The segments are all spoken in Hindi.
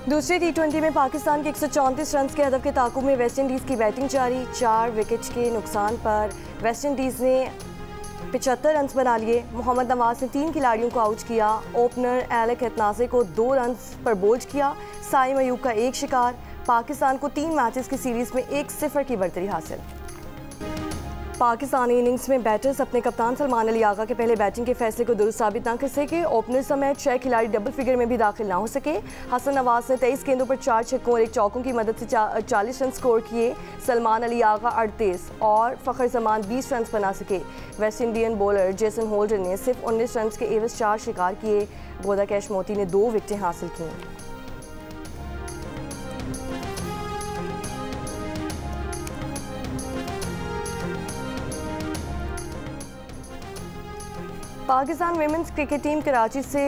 दूसरे टी20 में पाकिस्तान के 134 रन के हदफ के ताकुब में वेस्ट इंडीज़ की बैटिंग जारी। 4 विकेट के नुकसान पर वेस्ट इंडीज़ ने 75 रन बना लिए। मोहम्मद नवाज ने 3 खिलाड़ियों को आउट किया। ओपनर एलेक हेतनाज़े को 2 रन पर बोल्ड किया। साइम अयूब का एक शिकार। पाकिस्तान को 3 मैचेस की सीरीज़ में 1-0 की बढ़तरी हासिल। पाकिस्तानी इनिंग्स में बैटर्स अपने कप्तान सलमान अली आगा के पहले बैटिंग के फैसले को दुरुस्त साबित न कर सके। ओपनर समेत 6 खिलाड़ी डबल फिगर में भी दाखिल ना हो सके। हसन नवाज ने 23 गेंदों पर 4 छक्कों और 1 चौकों की मदद से 40 रन स्कोर किए। सलमान अली आगा 38 और फ़खर जमान 20 रन बना सके। West Indian bowler Jason holder ने सिर्फ 19 रन के एवज 4 शिकार किए। गोदा कैश मोती ने 2 विकेटें हासिल की। Pakistan women's cricket team Karachi से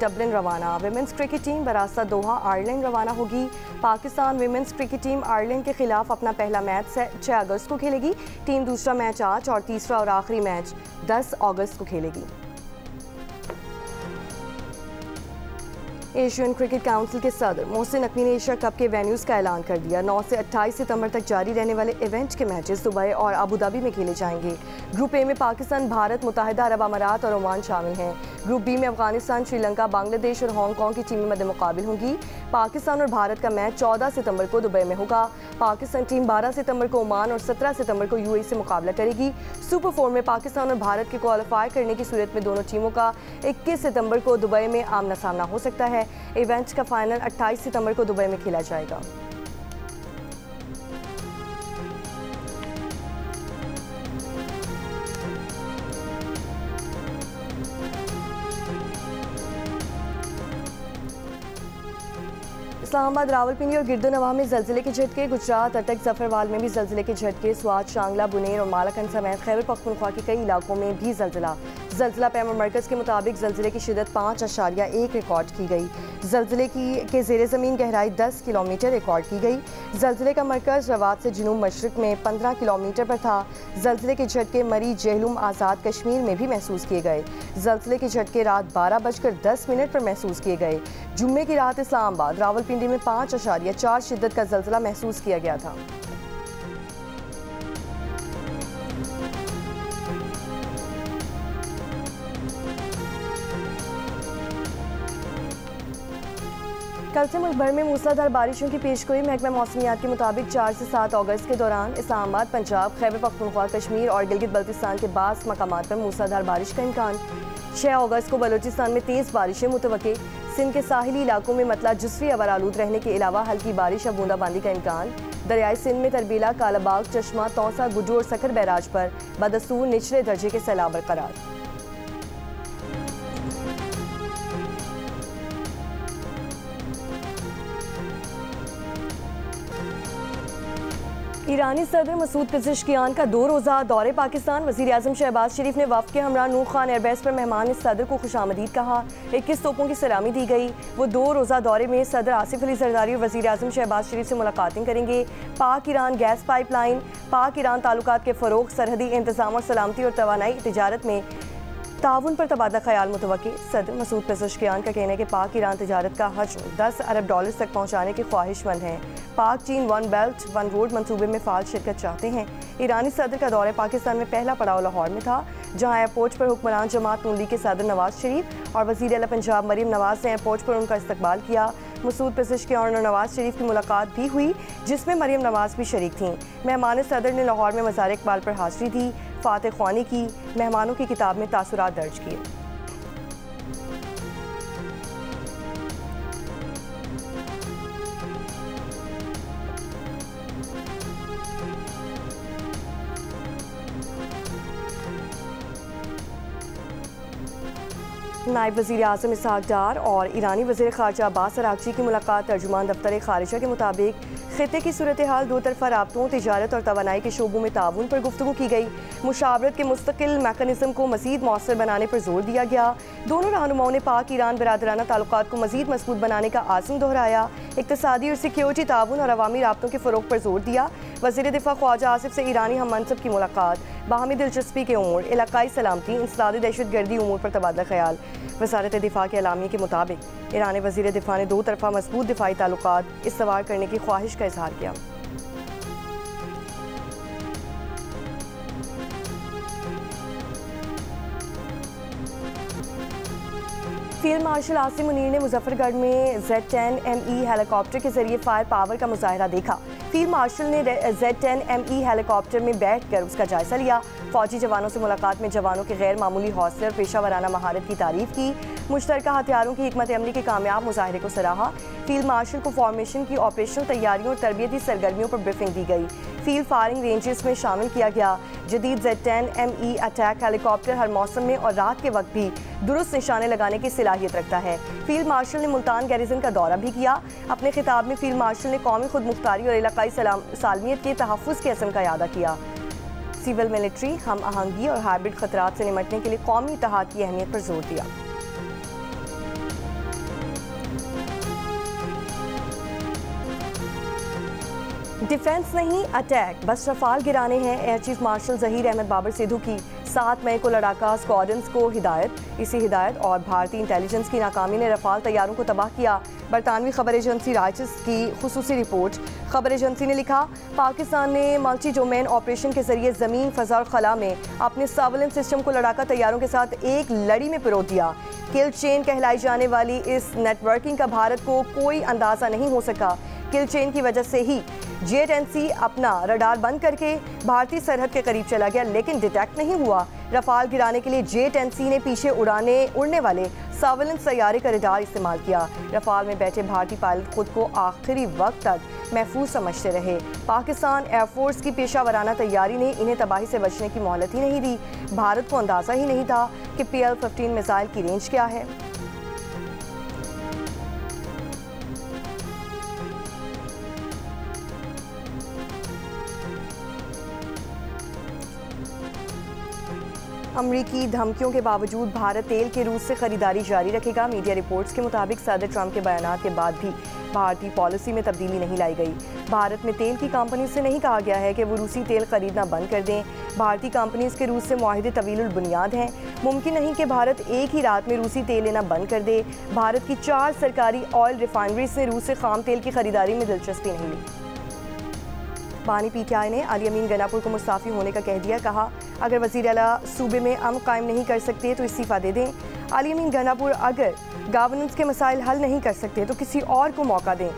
डबलिन रवाना। विमेंस क्रिकेट टीम बरास्ता दोहा आयरलैंड रवाना होगी। Pakistan women's cricket team Ireland के खिलाफ अपना पहला मैच 6 अगस्त को खेलेगी। टीम दूसरा मैच आज और तीसरा और आखिरी मैच 10 अगस्त को खेलेगी। एशियन क्रिकेट काउंसिल के सदर मोहसिन नकवी ने एशिया कप के वेन्यूज़ का ऐलान कर दिया। 9 से 28 सितंबर तक जारी रहने वाले इवेंट के मैचेस दुबई और अबू धाबी में खेले जाएंगे। ग्रुप ए में पाकिस्तान, भारत, मुत्तहिदा अरब अमारात और ओमान शामिल हैं। ग्रुप बी में अफगानिस्तान, श्रीलंका, बांग्लादेश और हांगकॉन्ग की टीमें मद्दे मुकाबिल होंगी। पाकिस्तान और भारत का मैच 14 सितंबर को दुबई में होगा। पाकिस्तान टीम 12 सितंबर को ओमान और 17 सितंबर को यूएई से मुकाबला करेगी। सुपर 4 में पाकिस्तान और भारत के क्वालिफाई करने की सूरत में दोनों टीमों का 21 सितंबर को दुबई में आमना सामना हो सकता है। इवेंट का फाइनल 28 सितंबर को दुबई में खेला जाएगा। इस्लामाबाद, रावलपिंडी और गिरदोनवाह में जल्जिले के झटके। गुजरात, अटक, जफरवाल में भी जल्जिले के झटके। स्वात, शांगला, बुनेर और मालाकंड समेत खैबर पख्तूनख्वा के कई इलाकों में भी जल्जिला पैमा मरकज़ के मुताबिक जल्जिले की शिदत 5.1 रिकॉर्ड की गई। जल्जिले के ज़ेरे ज़मीन गहराई 10 किलोमीटर रिकॉर्ड की गई। जल्जिले का मरकज़ रवात से जनूब मशरक़ में 15 किलोमीटर पर था। जल्जिले के झटके मरी, जेहलुम, आज़ाद कश्मीर में भी महसूस किए गए। जल्जिले के झटके रात 12:10 पर महसूस किए गए। जुम्मे की रात इस्लामाबाद, रावलपिंडी में 5.4 शिद्दत का जल्जिला महसूस किया गया था। कल से मुल्क भर में मूसलाधार बारिशों की पेशगोई। महकमा मौसमियात के मुताबिक 4 से 7 अगस्त के दौरान इस्लामाबाद, पंजाब, खैबर पख्तूनख्वा, कश्मीर और गिलगित बल्तिस्तान के बास मकामात पर मूसलाधार बारिश का इम्कान। 6 अगस्त को बलोचिस्तान में तेज़ बारिशें मुतवक्के। सिंध के साहिली इलाकों में मतला जुस्वी अवर आलूद रहने के अलावा हल्की बारिश और बूंदाबांदी का इम्कान। दरियाई सिंध में तरबीला, कालाबाग, चश्मा, तौसा, गुड्डू और सखर बैराज पर बदस्तूर निचले दर्जे के सैलाब बरकरार। ईरानी सदर मसूद पेज़ेश्कियान का 2 रोज़ा दौरे पाकिस्तान। वज़ीर आज़म शहबाज शरीफ ने वफ़द के हमरा नूर खान एयरबेस पर मेहमान सदर को खुशामदीद कहा। 21 तोपों की सलामी दी गई। वो 2 रोज़ा दौरे में सदर आसिफ अली जरदारी और वज़ीर आज़म शहबाज शरीफ से मुलाकातें करेंगे। पाक ईरान गैस पाइपलाइन, पाक ईरान ताल्लुकात के फ़रोग़, सरहदी इंतज़ाम और सलामती और तवानाई तिजारत में ताउन पर तबादला ख्याल मुतवक्के। सदर मसूद पेज़ेश्कियान का कहना है कि पाक ईरान तिजारत का हजम $10 अरब तक पहुँचाने के ख्वाहिशमंद हैं। पाक चीन 1 बेल्ट 1 रोड मनसूबे में फ़ाल शिरकत चाहते हैं। ईरानी सदर का दौरा पाकिस्तान में पहला पड़ाव लाहौर में था, जहाँ एयरपोर्ट पर हुक्मरान जमात नून लीग के सदर नवाज शरीफ और वज़ीर आला पंजाब मरीम नवाज ने एयरपोर्ट पर उनका इस्तकबाल किया। मसूद पेज़ेश्कियान और नवाज शरीफ की मुलाकात भी हुई, जिसमें मरीम नवाज भी शरीक थीं। मेहमान सदर ने लाहौर में मज़ार इकबाल पर हाज़री दी, फ़ातिह ख्वानी की, मेहमानों की किताब में तासुरात दर्ज किए। नायब वज़ीर आज़म इसहाक डार और ईरानी वज़ीर ख़ारजा अब्बास अराग़ची की मुलाकात। तर्जुमान दफ्तर ख़ारिजा के मुताबिक ख़ित्ते की सूरत हाल, दो तरफ़ा राब्तों, तिजारत और तवानाई के शोबों में ताउन पर गुफ्तगू की गई। मुशावरत के मुस्तकिल मैकेनिज़्म को मज़ीद मौसर बनाने पर जोर दिया गया। दोनों रहनुमाओं ने पाक ईरान बरादराना ताल्लुकात को मज़ीद मज़बूत बनाने का आज़म दोहराया। इक्तिसादी और सिक्योरिटी ताउन और अवामी राब्तों के फ़रोग़ पर जोर दिया। वज़ीर दिफ़ा ख्वाजा आसिफ से ईरानी हम मनसब की मुलाकात, बाहमी दिलचस्पी के उमूर, इलाकाई सलामती, इंसदाद दहशतगर्दी उमूर पर तबादला ख्याल। वज़ारत दिफ़ा के एलामिया के मुताबिक ईरानी वज़ीर दिफ़ा ने दो तरफ़ा मज़बूत दिफ़ाई ताल्लुकात इस्तवार करने की ख्वाहिश का इज़हार किया। फील्ड मार्शल आसिम मुनीर ने मुजफ्फरगढ़ में Z10ME हेलीकॉप्टर के जरिए फायर पावर का मुजाहरा देखा। फील्ड मार्शल ने Z10ME हेलीकॉप्टर में बैठकर उसका जायजा लिया। फौजी जवानों से मुलाकात में जवानों के गैर मामूली हौसले और पेशा वराना महारत की तारीफ की। मुश्तरका हथियारों की हिकमत अमली के कामयाब मुजाहरे को सराहा। फील्ड मार्शल को फॉर्मेशन की ऑपरेशनल तैयारियों और तरबियती सरगर्मियों पर ब्रीफिंग दी गई। फील्ड फायरिंग रेंजेस में शामिल किया गया। जदीद Z10ME अटैक हेलीकॉप्टर हर मौसम में और रात के वक्त भी दुरुस्त निशाने लगाने की सलाहियत रखता है। फील्ड मार्शल ने मुल्तान गैरिजन का दौरा भी किया। अपने खिताब में फील्ड मार्शल ने कौमी खुद मुख्तारी और इलाकाई सालमियत के तहफ़्फ़ुज़ के असम का यादा किया। सिविल मिलिट्री हम आहंगी और हाइब्रिड खतरात से निमटने के लिए कौमी इत्तेहाद की अहमियत पर जोर दिया। डिफेंस नहीं अटैक, बस रफाल गिराने हैं। Air chief marshal Zaheer Ahmed Babar Sidhu की 7 मई को लड़ाका स्क्वाड्रंस को हिदायत। इसी हिदायत और भारतीय इंटेलिजेंस की नाकामी ने रफाल तैयारों को तबाह किया। बरतानवी खबर एजेंसी राइटर्स की खुसूसी रिपोर्ट। खबर एजेंसी ने लिखा, पाकिस्तान ने मल्टी डोमेन ऑपरेशन के जरिए ज़मीन, फ़ज़ा और खला में अपने सर्विलेंस सिस्टम को लड़ाका तैयारों के साथ एक लड़ी में पिरो दिया। किल चेन कहलाई जाने वाली इस नेटवर्किंग का भारत को कोई अंदाज़ा नहीं हो सका। किल चेन की वजह से ही J-10C अपना रडार बंद करके भारतीय सरहद के करीब चला गया, लेकिन डिटेक्ट नहीं हुआ। रफाल गिराने के लिए J-10C ने पीछे उड़ने वाले सर्विलेंस तैयारे का रडार इस्तेमाल किया। रफाल में बैठे भारतीय पायलट खुद को आखिरी वक्त तक महफूज समझते रहे। पाकिस्तान एयरफोर्स की पेशा वराना तैयारी ने इन्हें तबाही से बचने की मोहलत ही नहीं दी। भारत को अंदाज़ा ही नहीं था कि PL-15 मिसाइल की रेंज क्या है। अमरीकी धमकियों के बावजूद भारत तेल के रूस से खरीदारी जारी रखेगा। मीडिया रिपोर्ट्स के मुताबिक सदर ट्रंप के बयानात के बाद भी भारतीय पॉलिसी में तब्दीली नहीं लाई गई। भारत में तेल की कंपनी से नहीं कहा गया है कि वो रूसी तेल खरीदना बंद कर दें। भारतीय कंपनीज के रूस से मुआहदे तवीलुल बुनियाद हैं। मुमकिन नहीं कि भारत एक ही रात में रूसी तेल लेना बंद कर दे। भारत की 4 सरकारी ऑयल रिफाइनरीज ने रूस से खाम तेल की खरीदारी में दिलचस्पी नहीं ली। बानी PTI ने अली अमीन गनापुर को मुस्ताफ़ी होने का कह दिया। कहा, अगर वज़ीर आला सूबे में अमन कायम नहीं कर सकते तो इस्तीफ़ा दे दें। अली अमीन गनापुर अगर गवर्नेंस के मसाइल हल नहीं कर सकते तो किसी और को मौका दें।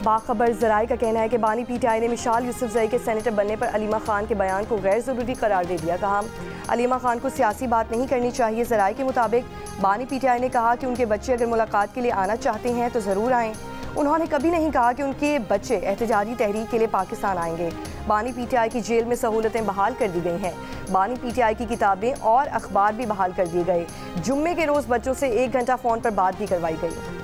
बाखबर ज़राए का कहना है कि बानी PTI ने मिशाल यूसुफजई के सेनेटर बनने पर अलीमा खान के बयान को गैर ज़रूरी करार दे दिया। कहा, अलीमा खान को सियासी बात नहीं करनी चाहिए। ज़राए के मुताबिक बानी PTI ने कहा कि उनके बच्चे अगर मुलाकात के लिए आना चाहते हैं तो ज़रूर आएँ। उन्होंने कभी नहीं कहा कि उनके बच्चे एहतजाजी तहरीक के लिए पाकिस्तान आएंगे। बानी PTI की जेल में सहूलतें बहाल कर दी गई हैं। बानी PTI की किताबें और अखबार भी बहाल कर दिए गए। जुम्मे के रोज़ बच्चों से 1 घंटा फ़ोन पर बात भी करवाई गई।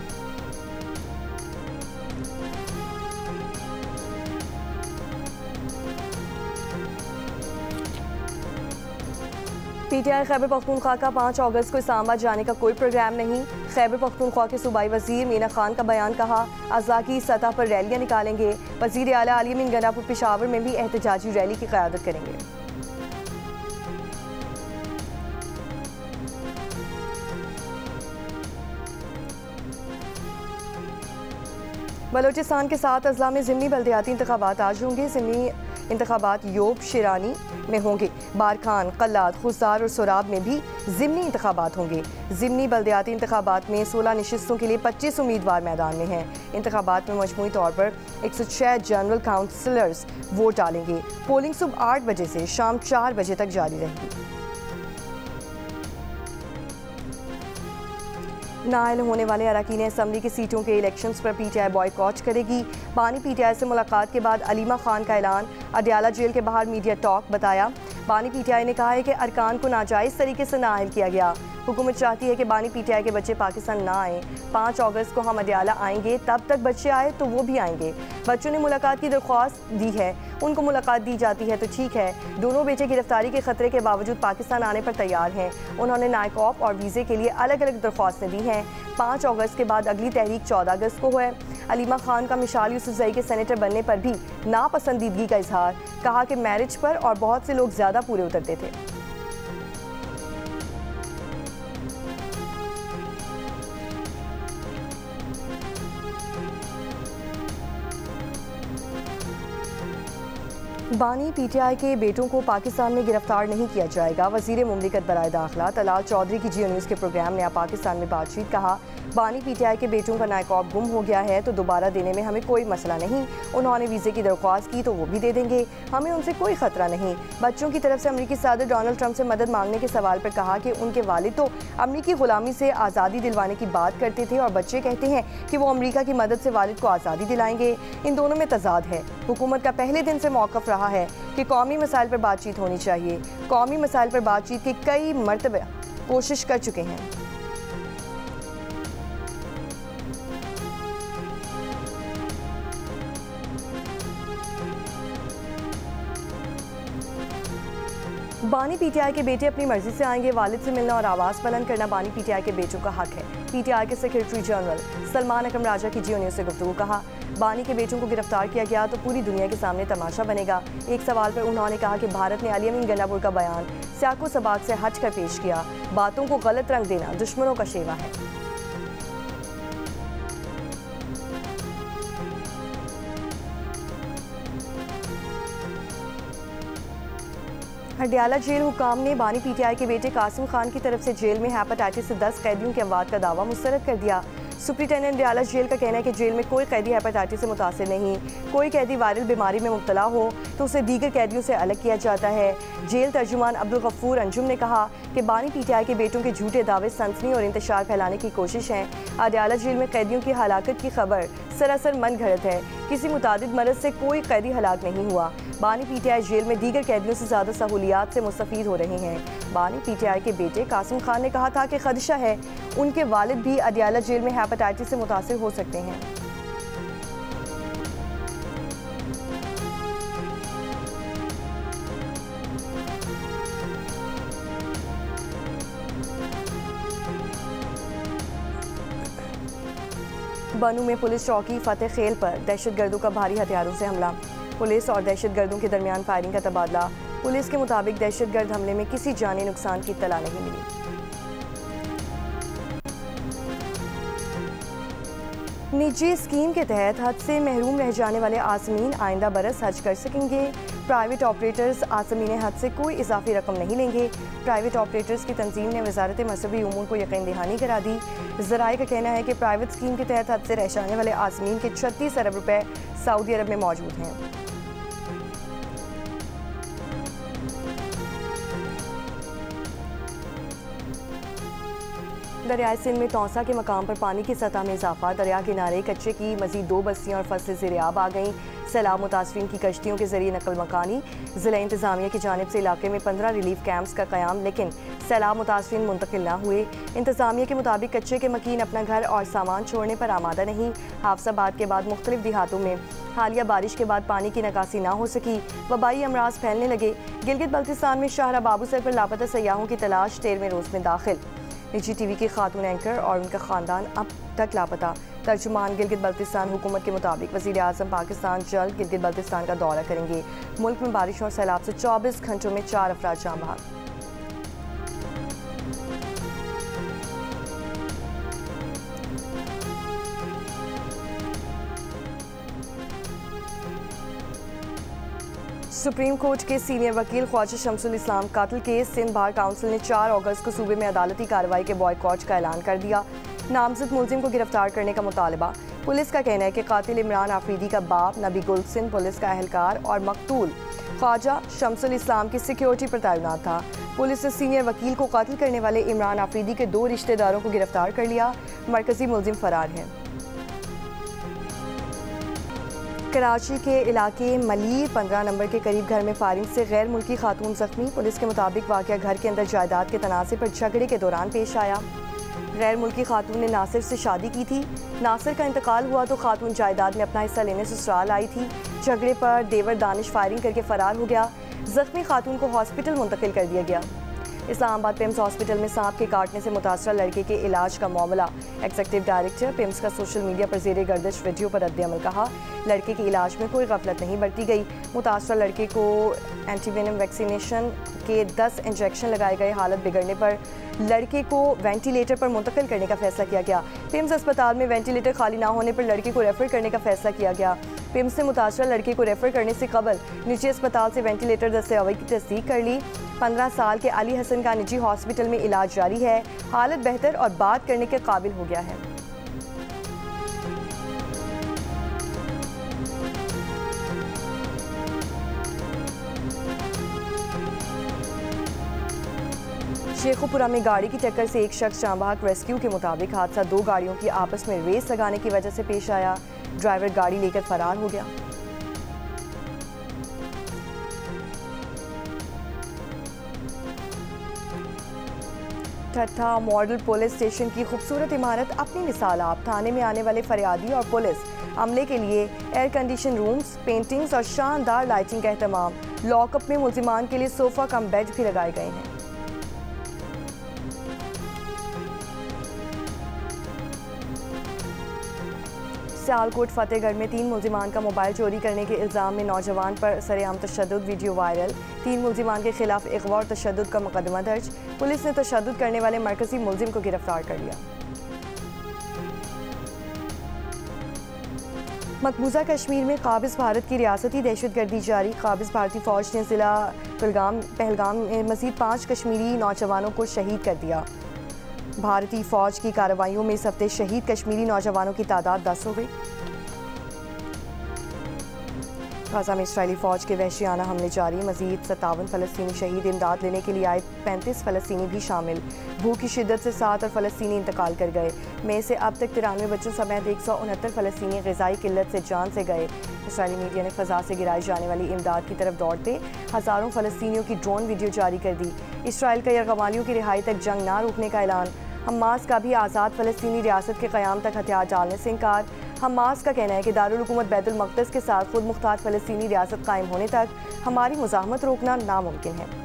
PTI खैबर पख्तूनख्वा का 5 अगस्त को इस्लामाबाद जाने का कोई प्रोग्राम नहीं। खैबर पख्तूनख्वा के सूबाई वज़ीर मीना खान का बयान। कहा, अज़ा की सतह पर रैलियाँ निकालेंगे। वज़ीर आला अली अमीन गनापुर पेशावर में भी एहतजाजी रैली की क़यादत करेंगे। बलोचिस्तान के 7 अजला में ज़िमनी बल्दियाती इंतखाबात आज होंगे। ज़िमनी इंतखाबात योब शिरानी में होंगे। बारखान, कल्लाद, खुसदार और सोराब में भी ज़िमनी इंतखाबात होंगे। ज़िमनी बल्दियाती इंतखाबात में 16 नशिस्तों के लिए 25 उम्मीदवार मैदान में हैं। इंतखाबात में मजमूई तौर पर 106 जनरल काउंसलर्स वोट डालेंगे। पोलिंग सुबह 8 बजे से शाम 4 बजे तक जारी रहेगी। नाअहल होने वाले अरकान असम्बली की सीटों के इलेक्शंस पर PTI बॉयकॉट करेगी। बानी PTI से मुलाकात के बाद अलीमा खान का ऐलान। अडयाला जेल के बाहर मीडिया टॉक बताया। बानी PTI ने कहा है कि अरकान को नाजायज़ तरीके से नाअहल किया गया। हुकूमत चाहती है कि बानी PTI के बच्चे पाकिस्तान ना आएँ। 5 अगस्त को हम अडयाला आएंगे, तब तक बच्चे आए तो वो भी आएंगे। बच्चों ने मुलाकात की दरख्वास्त दी है, उनको मुलाकात दी जाती है तो ठीक है। दोनों बेटे गिरफ्तारी के खतरे के बावजूद पाकिस्तान आने पर तैयार हैं। उन्होंने नायकॉप और वीज़े के लिए अलग अलग दरख्वास्तें दी हैं। 5 अगस्त के बाद अगली तहरीक 14 अगस्त को है। अलीमा खान का मिसाल यूसुफजई के सेनेटर बनने पर भी नापसंदीदगी का इजहार, कहा कि मैरिज पर और बहुत से लोग ज़्यादा पूरे उतरते थे। बानी पीटीआई के बेटों को पाकिस्तान में गिरफ्तार नहीं किया जाएगा। वजीर मुमलिकत बराए दाखिला तलाल चौधरी की जियो न्यूज़ के प्रोग्राम नया पाकिस्तान में बातचीत, कहा बानी पीटीआई के बेटों का नायकॉब गुम हो गया है तो दोबारा देने में हमें कोई मसला नहीं। उन्होंने वीज़े की दरख्वास्त की तो वो भी दे देंगे, हमें उनसे कोई ख़तरा नहीं। बच्चों की तरफ से अमरीकी सदर डोनाल्ड ट्रंप से मदद मांगने के सवाल पर कहा कि उनके वालिद तो अमरीकी ग़ुलामी से आज़ादी दिलवाने की बात करते थे और बच्चे कहते हैं कि वो अमरीका की मदद से वालिद को आज़ादी दिलाएंगे। इन दोनों में तजाद है। हुकूमत का पहले दिन से मौक़िफ़ रहा है कि कौमी मसाइल पर बातचीत होनी चाहिए। कौमी मसाइल पर बातचीत की कई मरतबा कोशिश कर चुके हैं। बानी पीटीआई के बेटे अपनी मर्जी से आएंगे। वालिद से मिलना और आवाज़ बुलंद करना बानी पीटीआई के बेटों का हक है। पीटीआई के सेक्रेटरी जनरल सलमान अकरम राजा की जियो न्यूज़ से गुफ्तगू, कहा बानी के बेटों को गिरफ्तार किया गया तो पूरी दुनिया के सामने तमाशा बनेगा। एक सवाल पर उन्होंने कहा कि भारत ने अली अमीन गन्नापुर का बयान सियाको सबाक से हट कर पेश किया। बातों को गलत रंग देना दुश्मनों का शेवा है। हंडियाला जेल हुकाम ने बानी पीटीआई के बेटे कासिम खान की तरफ से जेल में हेपेटाइटिस से 10 कैदियों के अमवात का दावा मुस्तरद कर दिया। सुप्रिंटेंडेंट हंडियाला जेल का कहना है कि जेल में कोई कैदी हेपेटाइटिस से मुतासिर नहीं। कोई कैदी वायरल बीमारी में मुब्तला हो तो उसे दीगर कैदियों से अलग किया जाता है। जेल तर्जुमान अब्दुल गफूर अंजुम ने कहा कि बानी पीटीआई के बेटों के झूठे दावे सनसनी और इंतशार फैलाने की कोशिश है। हंडियाला जेल में कैदियों की हलाकत की खबर सरासर मन घड़त है। किसी मुतादिद मरज से कोई कैदी हलाक नहीं हुआ। बानी पीटीआई जेल में दीगर कैदियों से ज़्यादा सहूलियात से मुस्तफ़ीद हो रहे हैं। बानी पीटीआई के बेटे कासिम खान ने कहा था कि खदशा है उनके वालिद भी अडियाला जेल में हेपेटाइटिस से मुतासिर हो सकते हैं। बनू में पुलिस चौकी फतेह खेल पर दहशतगर्दों का भारी हथियारों से हमला। पुलिस और दहशतगर्दों के दरमियान फायरिंग का तबादला। पुलिस के मुताबिक दहशतगर्द हमले में किसी जानी नुकसान की इत्तला नहीं मिली। निजी स्कीम के तहत हज से महरूम रह जाने वाले आसमीन आइंदा बरस हज कर सकेंगे। प्राइवेट ऑपरेटर्स आसमीन हज से कोई इजाफी रकम नहीं लेंगे। प्राइवेट ऑपरेटर्स की तंजीम ने वजारत मज़हबी उमूर को यकीन दहानी करा दी। ज़राए का कहना है कि प्राइवेट स्कीम के तहत हज से रह जाने वाले आसमीन के 36 अरब रुपए सऊदी अरब में मौजूद हैं। दरियाए सिंध में तौसा के मकाम पर पानी की सतह में इजाफा। दरिया किनारे कच्चे की मजीद 2 बस्तियाँ और फसलें ज़ेर-ए-आब आ गईं। सैलाब मुतासरीन की कश्तियों के जरिए नकल मकानी। ज़िला इंतज़ामिया की जानिब से इलाके में 15 रिलीफ कैंप्स का क़याम, लेकिन सैलाब मुतासरीन मुंतकिल ना हुए। इंतज़ामिया के मुताबिक कच्चे के मकीन अपना घर और सामान छोड़ने पर आमादा नहीं। हाफसाबाद के बाद मुख्तलिफ देहातों में हालिया बारिश के बाद पानी की निकासी ना हो सकी। वबाई अमराज फैलने लगे। गिलगित बल्तिस्तान में शाहरा बाबूसर पर लापता सयाहों की तलाश 13वें रोज़ में दाखिल। निजी टीवी की खातून एंकर और उनका ख़ानदान अब तक लापता। तर्जुमान गिलगित बल्तिस्तान हुकूमत के मुताबिक वज़ीर आज़म पाकिस्तान जल्द गिलगित बल्तिस्तान का दौरा करेंगे। मुल्क में बारिश और सैलाब से 24 घंटों में 4 अफराद जान बहक। सुप्रीम कोर्ट के सीनियर वकील ख्वाजा शमसुल इस्लाम कातिल केस सिंध बार काउंसिल ने 4 अगस्त को सूबे में अदालती कार्रवाई के बॉयकॉट का ऐलान कर दिया। नामजद मुलजिम को गिरफ्तार करने का मुतालबा। पुलिस का कहना है कि कातिल इमरान आफरीदी का बाप नबी गुल सिंध पुलिस का अहलकार और मकतूल ख्वाजा शमसुल इस्लाम की सिक्योरिटी पर तैनात था। पुलिस ने सीनियर वकील को कातिल करने वाले इमरान आफरीदी के 2 रिश्तेदारों को गिरफ्तार कर लिया। मरकजी मुलजिम फरार है। कराची के इलाके मलीर 15 नंबर के करीब घर में फायरिंग से गैर मुल्की खातून जख्मी। पुलिस के मुताबिक वाक़या घर के अंदर जायदाद के तनाज़े पर झगड़े के दौरान पेश आया। गैर मुल्की खातून ने नासिर से शादी की थी। नासिर का इंतकाल हुआ तो खातून जायदाद में अपना हिस्सा लेने ससुराल आई थी। झगड़े पर देवर दानिश फायरिंग करके फरार हो गया। जख्मी खातून को हॉस्पिटल मुंतकिल कर दिया गया। इस्लामाबाद पिम्स हॉस्पिटल में सांप के काटने से मुतासरा लड़के के इलाज का मामला। एग्जीक्यूटिव डायरेक्टर पिम्स का सोशल मीडिया पर ज़ेरे गर्दिश वीडियो पर रद्द-ए-अमल। कहा, लड़के के इलाज में कोई गफलत नहीं बरती गई। मुतासरा लड़के को एंटीवेनम वैक्सीनेशन के 10 इंजेक्शन लगाए गए। हालत बिगड़ने पर लड़के को वेंटिलेटर पर मुंतकिल करने का फैसला किया गया। पिम्स अस्पताल में वेंटिलेटर खाली ना होने पर लड़के को रेफर करने का फैसला किया गया। पिम्स ने मुतासरा लड़के को रेफर करने से कबल निजी अस्पताल से वेंटिलेटर दस्तयाबी की तस्दीक कर ली। 15 साल के अली हसन का निजी हॉस्पिटल में इलाज जारी है। हालत बेहतर और बात करने के काबिल हो गया है। शेखुपुरा में गाड़ी की टक्कर से एक शख्स जाँ बहक। रेस्क्यू के मुताबिक हादसा 2 गाड़ियों की आपस में रेस लगाने की वजह से पेश आया। ड्राइवर गाड़ी लेकर फरार हो गया। ठट्ठा मॉडल पुलिस स्टेशन की खूबसूरत इमारत अपनी मिसाल आप। थाने में आने वाले फरियादी और पुलिस अमले के लिए एयर कंडीशन रूम्स, पेंटिंग्स और शानदार लाइटिंग का एहतमाम। लॉकअप में मुल्जिमान के लिए सोफा कम बेड भी लगाए गए हैं। सियालकोट फतेहगढ़ में 3 मुल्जिमान का मोबाइल चोरी करने के इल्ज़ाम में नौजवान पर सरेआम तशद्दुद वीडियो वायरल। 3 मुल्जिमान के खिलाफ इग़वा और तशद्दुद का मुकदमा दर्ज। पुलिस ने तशद्दुद करने वाले मरकजी मुल्जिम को गिरफ्तार कर लिया। मकबूजा कश्मीर में काबिज़ भारत की रियासती दहशतगर्दी जारी। काबिज़ भारतीय फ़ौज ने ज़िला पहलगाम में मज़ीद 5 कश्मीरी नौजवानों को शहीद कर दिया। भारतीय फ़ौज की कार्रवाइयों में इस हफ्ते शहीद कश्मीरी नौजवानों की तादाद 10 हो गई। गाज़ा में इस्राएली फ़ौज के वहशियाना हमले जारी। मज़ीद 57 फ़लस्तीनी शहीद। इमदाद लेने के लिए आए 35 फ़लस्तीनी भी शामिल। भूख की शिद्दत से 7 और फ़लस्तीनी इंतकाल कर गए। में से अब तक 93 बच्चों समेत 169 फ़लस्तीनी ग़िज़ाई किल्लत से जान से गए। इस्राएली मीडिया ने फ़ज़ा से गिराई जाने वाली इमदाद की तरफ दौड़ते हज़ारों फ़लस्तीनियों की ड्रोन वीडियो जारी कर दी। इसराइल का यरगमालियों की रिहाई तक जंग ना रोकने का ऐलान। हमास का भी आज़ाद फ़लस्तीनी रियासत के क़याम तक हथियार डालने से इनकार। हमास का कहना है कि दारुल हुकूमत बैतुल मक़दस के साथ खुद मुख्तार फ़लस्तीनी रियासत कायम होने तक हमारी मुज़ाहमत रोकना नामुमकिन है।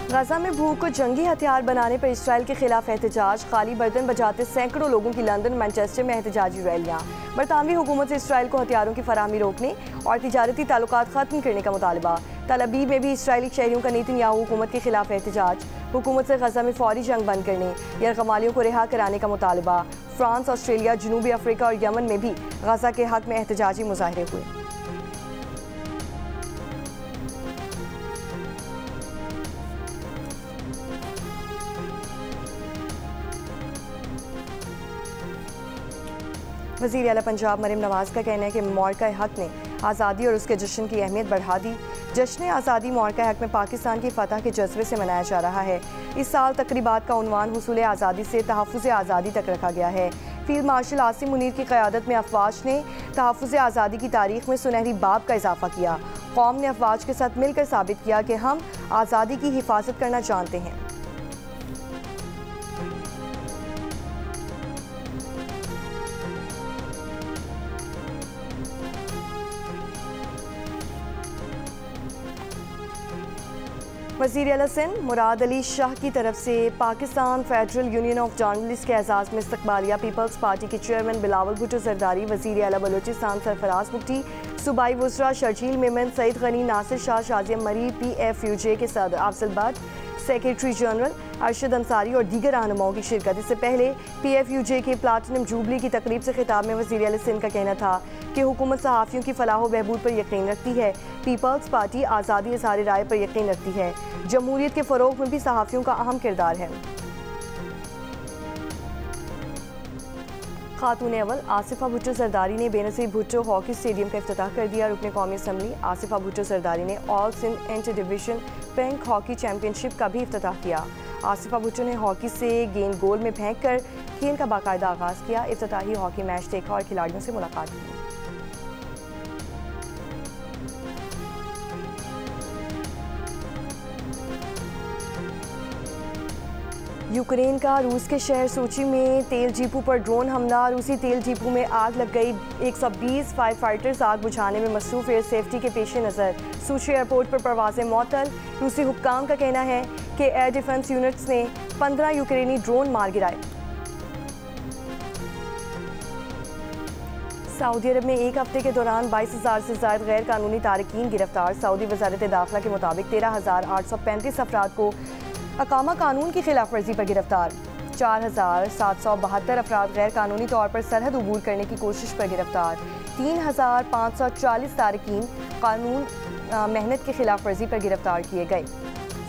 गाज़ा में भूख को जंगी हथियार बनाने पर इसराइल के खिलाफ एहतजाज। खाली बर्तन बजाते सैकड़ों लोगों की लंदन मैनचेस्टर में एहतजाजी रैलियाँ। बरतानवी हुकूमत से इसराइल को हथियारों की फराहमी रोकने और तिजारती ताल्लुकात ख़त्म करने का मुतालबा। तल अबीब में भी इसराइली शहरियों का नेतन्याहू हुकूमत के खिलाफ एहतजाज। हुकूमत से गाज़ा में फौरी जंग बंद करने, यरगमालियों को रिहा कराने का मुतालबा। फ्रांस, ऑस्ट्रेलिया, जनूबी अफ्रीका और यमन में भी गाज़ा के हक़ में एहतजाजी मुजाहरे हुए। वज़ीर आला पंजाब मरीम नवाज़ का कहना है कि मौक़ा हक़ ने आज़ादी और उसके जश्न की अहमियत बढ़ा दी। जश्न आज़ादी मौक़ा हक़ में पाकिस्तान की फ़तह के जज्बे से मनाया जा रहा है। इस साल तकरीबात का उन्वान हुसूल आज़ादी से तहफ़्फ़ुज़ आज़ादी तक रखा गया है। फ़ील्ड मार्शल आसिम मुनीर की क़यादत में अफ़वाज ने तहफ़्फ़ुज़ आज़ादी की तारीख़ में सुनहरी बाब का इजाफ़ा किया। कौम ने अफ़वाज के साथ मिलकर साबित किया कि हम आज़ादी की हिफाजत करना जानते हैं। वज़ीर आला सिंध मुराद अली शाह की तरफ से Pakistan federal union of journalist के एजाज़ में इस्तकबालिया। पीपल्स पार्टी के चेयरमैन बिलावल भुट्टो जरदारी, वज़ीर आला बलोचिस्तान सरफराज बुगटी, सूबाई वज़रा शर्जील मेमन, सईद गनी, नासिर शाह, शाजिया मरी, PFUJ के सदर अफजल भट्ट, सेक्रेटरी जनरल अरशद अंसारी और दीगर रहनुमाओं की शिरकत। इससे पहले PFUJ के प्लाटिनम जूबली की तकरीब से खिताब में वज़ीर आला सिंध का कहना था कि हुकूमत सहाफ़ियों की फलाह व बहबूद पर यकीन रखती है। पीपल्स पार्टी आज़ादी इज़हार राय पर यकीन रखती है। जमहूरियत के फ़रोग़ में भी सहाफ़ियों का अहम किरदार है। खातून अव्वल आसिफा भुट्टो जरदारी ने बेनज़ीर भुट्टो हॉकी स्टेडियम का इफ्तिताह कर दिया। रुकने कौमी असम्बली आसिफा भुट्टो जरदारी ने all Sindh inter division pink hockey championship का भी इफ्तिताह किया। आसिफा भुट्टो ने हॉकी से गेंद गोल में फेंक कर खेल का बाकायदा आगाज़ किया। इफ्तिताही हॉकी मैच देखा और खिलाड़ियों से मुलाकात की। यूक्रेन का रूस के शहर सोची में तेल डिपो पर ड्रोन हमला। रूसी तेल डिपो में आग लग गई। 120 फायर फाइटर्स आग बुझाने में मसरूफ। एयर सेफ्टी के पेश नज़र सोची एयरपोर्ट पर परवाजें मअतल। रूसी हुक्काम का कहना है कि एयर डिफेंस यूनिट्स ने 15 यूक्रेनी ड्रोन मार गिराए। सऊदी अरब में एक हफ्ते के दौरान 22,000 से ज़ायद गैर कानूनी तारकीन गिरफ्तार। सऊदी वजारत दाखिला के मुताबिक 13,835 अफराद को अकामा कानून की खिलाफ वर्जी पर गिरफ्तार। 4,772 अफराद गैर कानूनी तौर पर सरहद अबूर करने की कोशिश पर गिरफ्तार। 3,540 तारकीन कानून मेहनत की खिलाफ वर्जी पर गिरफ्तार किए गए।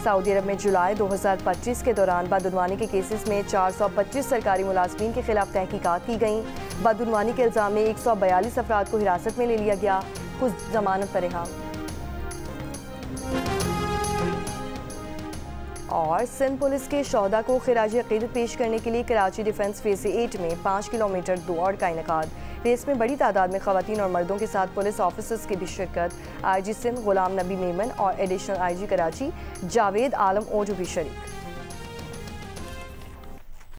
सऊदी अरब में जुलाई 2025 के दौरान बदउनवानी के केसेस में 425 सरकारी मुलाजमीन के खिलाफ तहकीकात की गईं। बदउनवानी के इल्ज़ाम में 142 अफराद को हिरासत में ले लिया गया, कुछ जमानत पर रिहा। और सिंध पुलिस के शोहदा को खिराज अकीदत पेश करने के लिए कराची डिफेंस फेज़ 8 में 5 किलोमीटर दौड़ का इनेकाद। रेस में बड़ी तादाद में खवातीन और मर्दों के साथ पुलिस ऑफिसर्स की भी शिरकत। IG सिंध गुलाम नबी मेमन और एडिशनल IG कराची जावेद आलम ओजू भी शरीक।